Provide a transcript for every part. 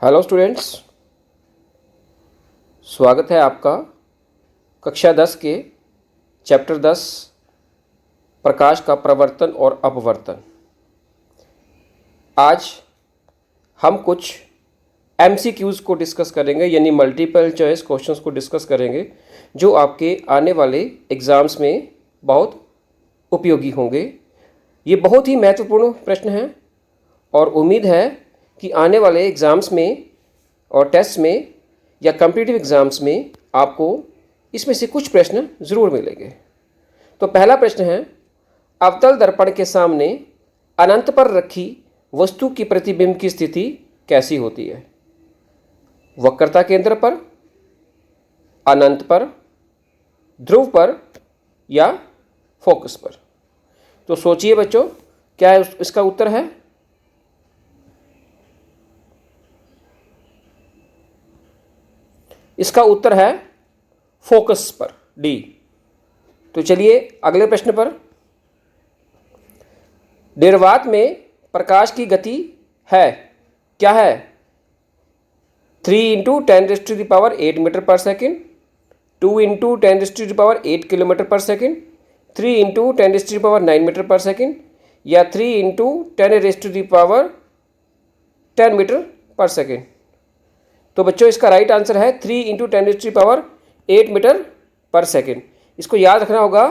Hello students, स्वागत है आपका कक्षा 10 के चैप्टर 10 प्रकाश का प्रवर्तन और अपवर्तन। आज हम कुछ MCQs को डिस्कस करेंगे, यानी मल्टीपल चॉइस क्वेश्चंस को डिस्कस करेंगे जो आपके आने वाले एग्ज़ाम्स में बहुत उपयोगी होंगे। ये बहुत ही महत्वपूर्ण प्रश्न हैं और उम्मीद है कि आने वाले एग्ज़ाम्स में और टेस्ट में या कॉम्पिटिटिव एग्ज़ाम्स में आपको इसमें से कुछ प्रश्न ज़रूर मिलेंगे। तो पहला प्रश्न है, अवतल दर्पण के सामने अनंत पर रखी वस्तु की प्रतिबिंब की स्थिति कैसी होती है? वक्रता केंद्र पर, अनंत पर, ध्रुव पर या फोकस पर? तो सोचिए बच्चों, क्या इसका उत्तर है? इसका उत्तर है फोकस पर, डी। तो चलिए अगले प्रश्न पर। निर्वात में प्रकाश की गति है, क्या है? 3 × 10⁸ मीटर पर सेकेंड, 2 × 10⁸ किलोमीटर पर सेकेंड, 3 × 10⁹ मीटर पर सेकेंड या 3 × 10⁻10 मीटर पर सेकेंड? तो बच्चों इसका राइट आंसर है 3 × 10⁸ मीटर पर सेकेंड। इसको याद रखना होगा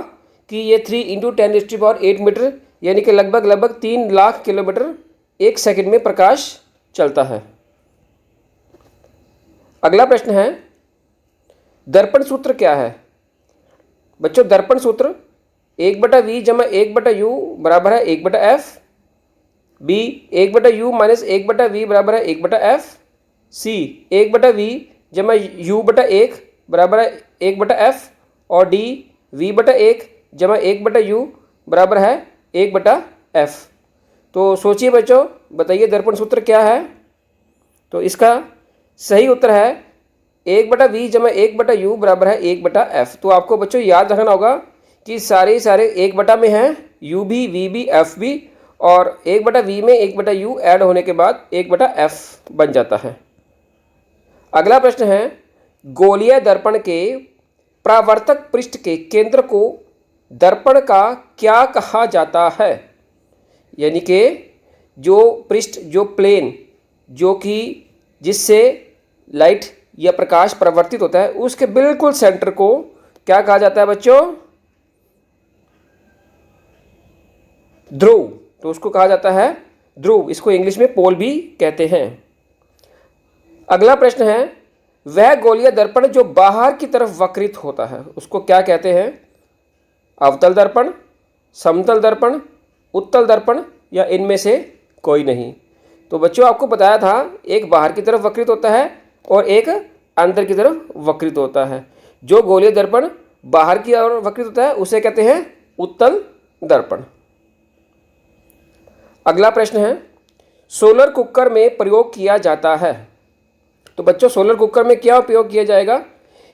कि ये 3 × 10⁸ मीटर यानी कि लगभग 3 लाख किलोमीटर एक सेकेंड में प्रकाश चलता है। अगला प्रश्न है, दर्पण सूत्र क्या है? बच्चों दर्पण सूत्र 1/v = 1/u बराबर है 1/f, b 1/u - 1/v बराबर है 1/f, c 1/v = u/1 बराबर है 1/f और d v/1 = 1/u बराबर है 1/f। तो सोचिए बच्चों, बताइए दर्पण सूत्र क्या है? तो इसका सही उत्तर है 1/v = 1/u बराबर है 1/f। तो आपको बच्चों याद रखना होगा कि सारे 1 में हैं, u भी, v भी, f भी, और 1/v में 1/u ऐड होने के बाद 1/f बन जाता है। अगला प्रश्न है, गोलीय दर्पण के परावर्तक पृष्ठ के केंद्र को दर्पण का क्या कहा जाता है? यानी कि जो पृष्ठ, जो प्लेन, जो कि जिससे लाइट या प्रकाश परावर्तित होता है, उसके बिल्कुल सेंटर को क्या कहा जाता है बच्चों? ध्रुव। तो उसको कहा जाता है ध्रुव। इसको इंग्लिश में पोल भी कहते हैं। अगला प्रश्न है, वह गोलीय दर्पण जो बाहर की तरफ वक्रित होता है उसको क्या कहते हैं? अवतल दर्पण, समतल दर्पण, उत्तल दर्पण या इनमें से कोई नहीं? तो बच्चों आपको बताया था, एक बाहर की तरफ वक्रित होता है और एक अंदर की तरफ वक्रित होता है। जो गोलीय दर्पण बाहर की ओर वक्रित होता है उसे कहते हैं उत्तल दर्पण। अगला प्रश्न है, सोलर कुकर में प्रयोग किया जाता है। तो बच्चों सोलर कुकर में क्या उपयोग किया जाएगा?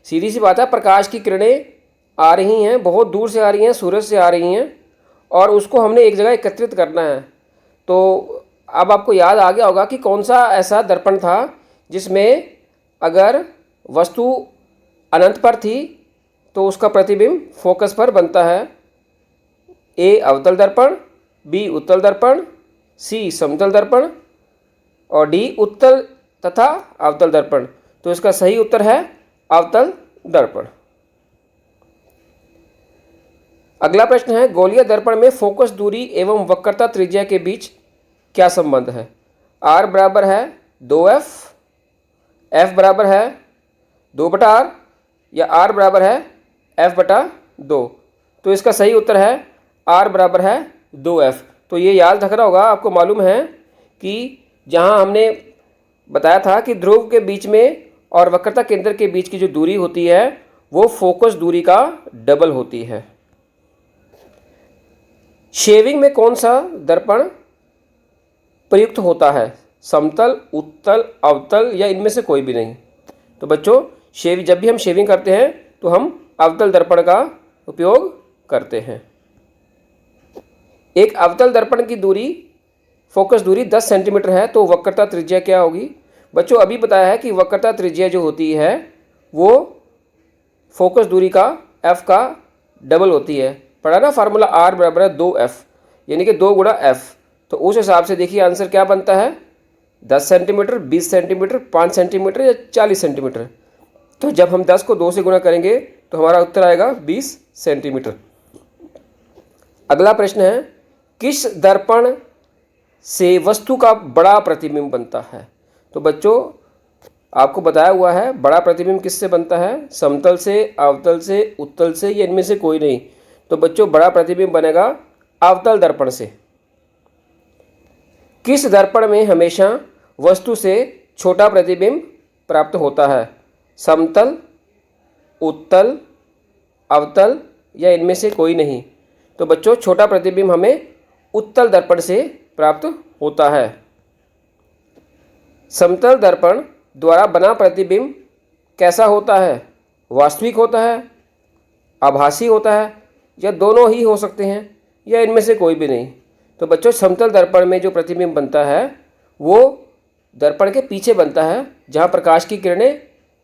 सीधी सी बात है, प्रकाश की किरणें आ रही हैं, बहुत दूर से आ रही हैं, सूरज से आ रही हैं, और उसको हमने एक जगह एकत्रित करना है। तो अब आपको याद आ गया होगा कि कौन सा ऐसा दर्पण था जिसमें अगर वस्तु अनंत पर थी तो उसका प्रतिबिंब फोकस पर बनता है। ए अवतल दर्पण, बी उत्तल दर्पण, सी समतल दर्पण और डी उत्तल तथा अवतल दर्पण। तो इसका सही उत्तर है अवतल दर्पण। अगला प्रश्न है, गोलीय दर्पण में फोकस दूरी एवं वक्रता त्रिज्या के बीच क्या संबंध है? r बराबर है 2f, f बराबर है 2/r या r बराबर है f/2? तो इसका सही उत्तर है r बराबर है 2f। तो ये याद रखना होगा। आपको मालूम है कि जहाँ हमने बताया था कि ध्रुव के बीच में और वक्रता केंद्र के बीच की जो दूरी होती है वो फोकस दूरी का डबल होती है। शेविंग में कौन सा दर्पण प्रयुक्त होता है? समतल, उत्तल, अवतल या इनमें से कोई भी नहीं? तो बच्चों जब भी हम शेविंग करते हैं तो हम अवतल दर्पण का उपयोग करते हैं। एक अवतल दर्पण की दूरी, फोकस दूरी 10 सेंटीमीटर है, तो वक्रता त्रिज्या क्या होगी? बच्चों अभी बताया है कि वक्रता त्रिज्या जो होती है वो फोकस दूरी का f का डबल होती है। पढ़ा ना फार्मूला r बराबर है 2f, यानी कि 2 गुणा f। तो उस हिसाब से देखिए आंसर क्या बनता है, 10 सेंटीमीटर, 20 सेंटीमीटर, 5 सेंटीमीटर या 40 सेंटीमीटर। तो जब हम 10 को 2 से गुणा करेंगे तो हमारा उत्तर आएगा 20 सेंटीमीटर। अगला प्रश्न है, किस दर्पण से वस्तु का बड़ा प्रतिबिंब बनता है। तो बच्चों आपको बताया हुआ है बड़ा प्रतिबिंब किससे बनता है, समतल से, अवतल से, उत्तल से, या इनमें से कोई नहीं। तो बच्चों बड़ा प्रतिबिंब बनेगा अवतल दर्पण से। किस दर्पण में हमेशा वस्तु से छोटा प्रतिबिंब प्राप्त होता है, समतल, उत्तल, अवतल, या इनमें से कोई नहीं। तो बच्चों छोटा प्रतिबिंब हमें उत्तल दर्पण से प्राप्त होता है। समतल दर्पण द्वारा बना प्रतिबिंब कैसा होता है, वास्तविक होता है, आभासी होता है, या दोनों ही हो सकते हैं, या इनमें से कोई भी नहीं। तो बच्चों समतल दर्पण में जो प्रतिबिंब बनता है वो दर्पण के पीछे बनता है, जहाँ प्रकाश की किरणें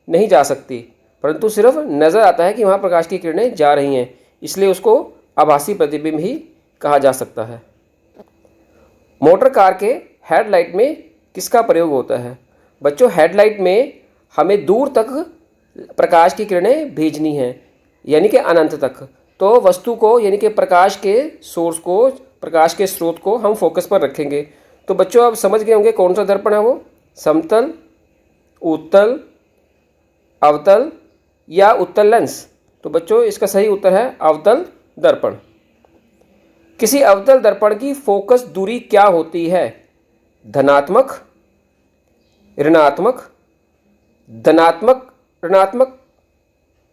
नहीं जा सकती, परंतु सिर्फ नज़र आता है कि वहाँ प्रकाश की किरणें जा रही हैं, इसलिए उसको आभासी प्रतिबिंब ही कहा जा सकता है। मोटर कार के हेडलाइट में किसका प्रयोग होता है। बच्चों हेडलाइट में हमें दूर तक प्रकाश की किरणें भेजनी हैं, यानी कि अनंत तक। तो वस्तु को यानी कि प्रकाश के सोर्स को, प्रकाश के स्रोत को हम फोकस पर रखेंगे। तो बच्चों आप समझ गए होंगे कौन सा दर्पण है वो, समतल, उत्तल, अवतल या उत्तल लेंस। तो बच्चों इसका सही उत्तर है अवतल दर्पण। किसी अवतल दर्पण की फोकस दूरी क्या होती है, धनात्मक, ऋणात्मक, धनात्मक ऋणात्मक,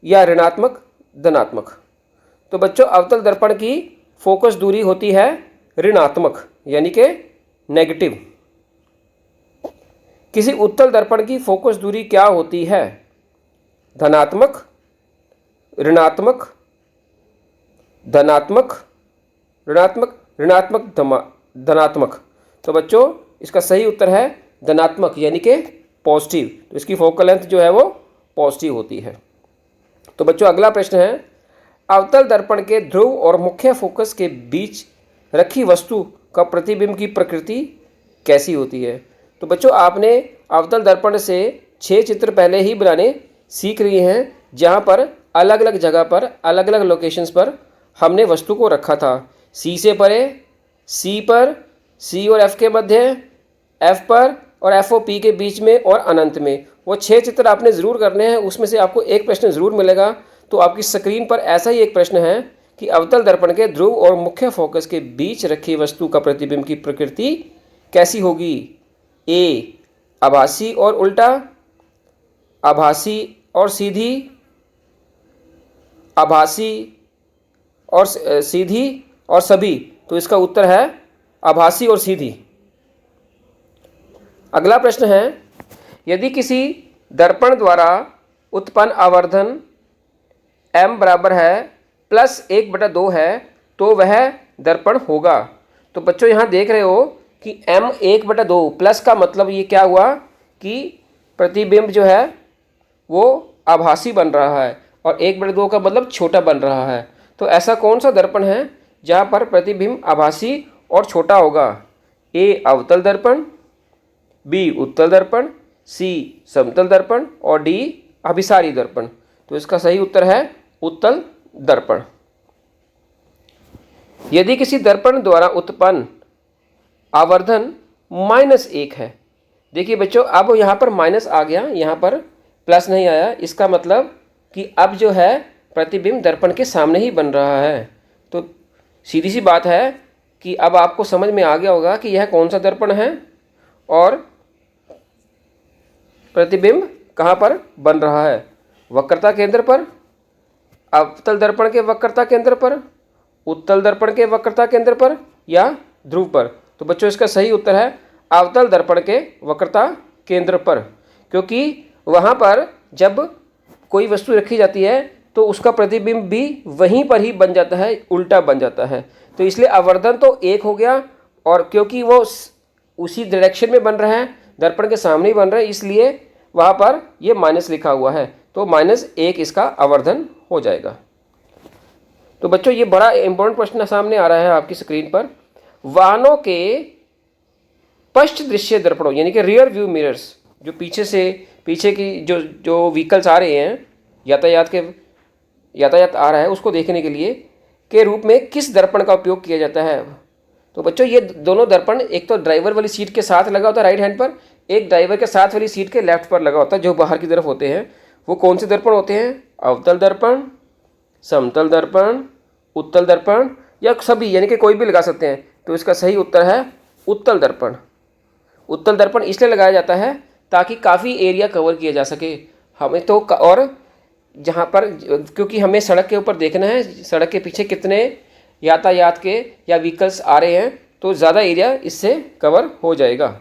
या ऋणात्मक धनात्मक। तो बच्चों अवतल दर्पण की फोकस दूरी होती है ऋणात्मक, यानी कि नेगेटिव। किसी उत्तल दर्पण की फोकस दूरी क्या होती है, धनात्मक, ऋणात्मक, धनात्मक, ऋणात्मक, ऋणात्मक, धनात्मक। तो बच्चों इसका सही उत्तर है धनात्मक, यानी कि पॉजिटिव। तो इसकी फोकल लेंथ जो है वो पॉजिटिव होती है। तो बच्चों अगला प्रश्न है, अवतल दर्पण के ध्रुव और मुख्य फोकस के बीच रखी वस्तु का प्रतिबिंब की प्रकृति कैसी होती है। तो बच्चों आपने अवतल दर्पण से 6 चित्र पहले ही बनाने सीख लिए हैं, जहाँ पर अलग अलग जगह पर, अलग अलग लोकेशंस पर हमने वस्तु को रखा था। सी से परे, सी पर, सी और एफ के मध्य, एफ पर और एफ और पी के बीच में और अनंत में। वो 6 चित्र आपने ज़रूर करने हैं, उसमें से आपको एक प्रश्न ज़रूर मिलेगा। तो आपकी स्क्रीन पर ऐसा ही एक प्रश्न है कि अवतल दर्पण के ध्रुव और मुख्य फोकस के बीच रखी वस्तु का प्रतिबिंब की प्रकृति कैसी होगी। ए आभासी और उल्टा, आभासी और सीधी, आभासी और सीधी और सभी। तो इसका उत्तर है आभासी और सीधी। अगला प्रश्न है, यदि किसी दर्पण द्वारा उत्पन्न आवर्धन m बराबर है +1/2 है तो वह दर्पण होगा। तो बच्चों यहाँ देख रहे हो कि m 1/2 प्लस का मतलब ये क्या हुआ कि प्रतिबिंब जो है वो आभासी बन रहा है, और 1/2 का मतलब छोटा बन रहा है। तो ऐसा कौन सा दर्पण है जहाँ पर प्रतिबिंब आभासी और छोटा होगा। ए अवतल दर्पण, बी उत्तल दर्पण, सी समतल दर्पण और डी अभिसारी दर्पण। तो इसका सही उत्तर है उत्तल दर्पण। यदि किसी दर्पण द्वारा उत्पन्न आवर्धन -1 है, देखिए बच्चों अब यहाँ पर माइनस आ गया, यहाँ पर प्लस नहीं आया। इसका मतलब कि अब जो है प्रतिबिंब दर्पण के सामने ही बन रहा है। तो सीधी सी बात है कि अब आपको समझ में आ गया होगा कि यह कौन सा दर्पण है और प्रतिबिंब कहाँ पर बन रहा है, वक्रता केंद्र पर, अवतल दर्पण के वक्रता केंद्र पर, उत्तल दर्पण के वक्रता केंद्र पर, या ध्रुव पर। तो बच्चों इसका सही उत्तर है अवतल दर्पण के वक्रता केंद्र पर, क्योंकि वहाँ पर जब कोई वस्तु रखी जाती है तो उसका प्रतिबिंब भी वहीं पर ही बन जाता है, उल्टा बन जाता है। तो इसलिए आवर्धन तो 1 हो गया, और क्योंकि वो उसी डायरेक्शन में बन रहा है दर्पण के सामने ही बन रहा है, इसलिए वहाँ पर ये माइनस लिखा हुआ है, तो -1 इसका आवर्धन हो जाएगा। तो बच्चों ये बड़ा इंपॉर्टेंट प्रश्न सामने आ रहा है आपकी स्क्रीन पर। वाहनों के पश्च दृश्य दर्पणों यानी कि रियर व्यू मिरर्स, जो पीछे की जो व्हीकल्स आ रहे हैं, यातायात आ रहा है उसको देखने के लिए के रूप में किस दर्पण का उपयोग किया जाता है। तो बच्चों ये दोनों दर्पण एक तो ड्राइवर वाली सीट के साथ लगा होता है राइट हैंड पर, एक ड्राइवर के साथ वाली सीट के लेफ्ट पर लगा होता है, जो बाहर की तरफ होते हैं। वो कौन से दर्पण होते हैं? अवतल दर्पण, समतल दर्पण, उत्तल दर्पण, या सभी, यानी कि कोई भी लगा सकते हैं। तो इसका सही उत्तर है उत्तल दर्पण। उत्तल दर्पण इसलिए लगाया जाता है ताकि काफ़ी एरिया कवर किया जा सके हमें तो, और जहाँ पर, क्योंकि हमें सड़क के ऊपर देखना है सड़क के पीछे कितने यातायात के या व्हीकल्स आ रहे हैं, तो ज़्यादा एरिया इससे कवर हो जाएगा।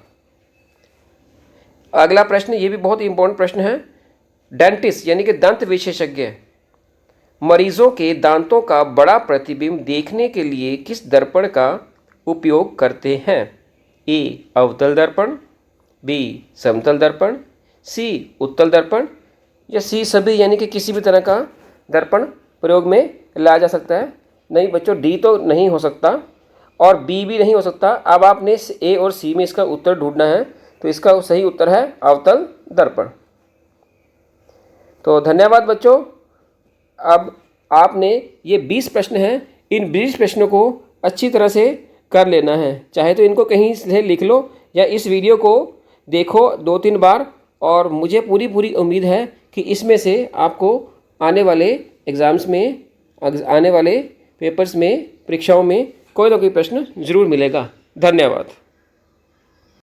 अगला प्रश्न ये भी बहुत इंपॉर्टेंट प्रश्न है। डेंटिस्ट यानी कि दंत विशेषज्ञ मरीजों के दांतों का बड़ा प्रतिबिंब देखने के लिए किस दर्पण का उपयोग करते हैं? ए अवतल दर्पण, बी समतल दर्पण, सी उत्तल दर्पण, या सी सभी, यानी कि किसी भी तरह का दर्पण प्रयोग में लाया जा सकता है। नहीं बच्चों, डी तो नहीं हो सकता और बी भी नहीं हो सकता। अब आपने ए और सी में इसका उत्तर ढूंढना है, तो इसका सही उत्तर है अवतल दर्पण। तो धन्यवाद बच्चों। अब आपने ये 20 प्रश्न हैं, इन 20 प्रश्नों को अच्छी तरह से कर लेना है। चाहे तो इनको कहीं से लिख लो या इस वीडियो को देखो 2-3 बार, और मुझे पूरी उम्मीद है कि इसमें से आपको आने वाले एग्ज़ाम्स में, आने वाले पेपर्स में, परीक्षाओं में कोई ना कोई प्रश्न ज़रूर मिलेगा। धन्यवाद।